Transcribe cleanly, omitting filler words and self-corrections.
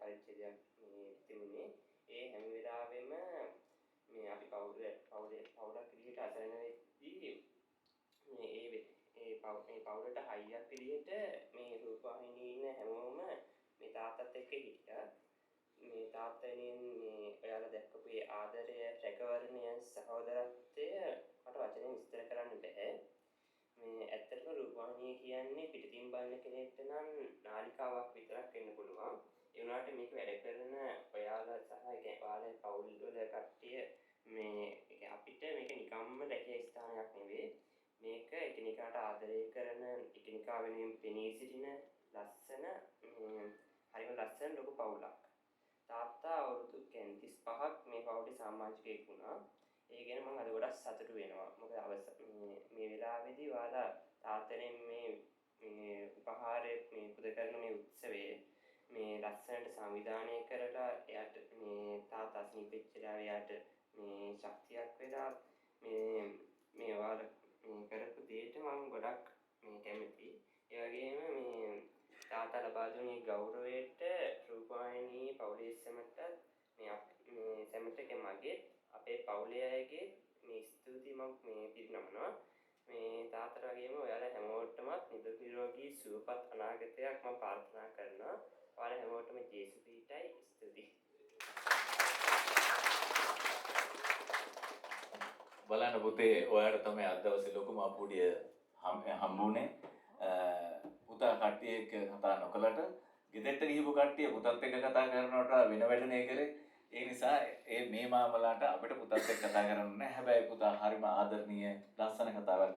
පරිච්ඡේදයක් මේ තිබුණේ. ඒ හැම වෙලාවෙම මේ අපි පවුලක් විදිහට අසරණ වෙද්දී මේ පවුලට හයියක් විදිහට මේ රූපවාහිනියේ ඉන්න හැමෝම මේ තාත්තත් එක්ක හිටියා. මේ තාත්තගෙන් මේ ඔයාලා දැක්කපු ඒ ආදරය, රැකවරණය, සහෝදරත්වය මට වචනෙන් විස්තර කරන්න බෑ. මේ ඇත්තටම රූපවාහිනිය කියන්නේ පිටින් බලන කෙනෙක්ට නම් නාලිකාවක් විතරක් වෙන්න පුළුවන්. ඒ වුණාට මේක වැඩ කරන ඔයාලා සහ ඔයාලේ පවුල් වල කට්ටිය මේ අපිට මේක නිකම්ම රැකියා ස්ථානයක් නෙවෙයි. මේක එකිනෙකාට ආදරය කරන, එකිනෙකා වෙනුවෙන් පෙනී සිටින ලස්සන හරිම ලස්සන ලොකු පවුලක්. තාත්තා අවුරුදු 35ක් මේ පවුලේ සමාජිකයෙක් වුණා. ඒ ගැන මම අද ගොඩක් සතුටු වෙනවා. මොකද මේ වෙලාවේදී ඔයාලා තාත්තගෙන් මේ උපහාරය මේ පුද කරන මේ උත්සවයේ මේ ලස්සනට සංවිධානය කරලා එයාට මේ තාත්තා අසනීපෙච්ච වෙලාවේ එයාට මේ ශක්තියක් වෙලා මේ ඔයාලා කරපු දෙයට මම ගොඩක් මේ කැමතියි. ඒ වගේම මේ තාත්තා ලබා දුන්නේ ගෞරවයට රූපවාහිනී පවුලේ සැමට මේ සැමට මගේ අපේ පවුලේ අයගේ මේ ස්තුතියි මම මේ පිරිනමනවා. මේ තාත්තට වගේම ඔයාලා හැමෝටම නිරෝගී සුවපත් අනාගතයක් මම ප්‍රාර්ථනා කරනවා. ඔයාලා හැමෝටම ජේසු පීඨයි ස්තුතියි. බලන්න පුතේ ඔයාලට තමයි අද දවසේ ලොකුම අපුඩිය හම්බුනේ. පුතා කට්ටිය එක්ක කතා නොකලට ගෙදරට ගිහපු කට්ටිය පුතත් එක්ක කතා කරනකොට වෙන වැඩනේ කරේ. ඒ නිසා මේ මාමලාට අපිට පුතත් එක්ක කතා කරන්න නැහැ. හැබැයි පුතා හරිම ආදරණීය ලස්සන කතාවක්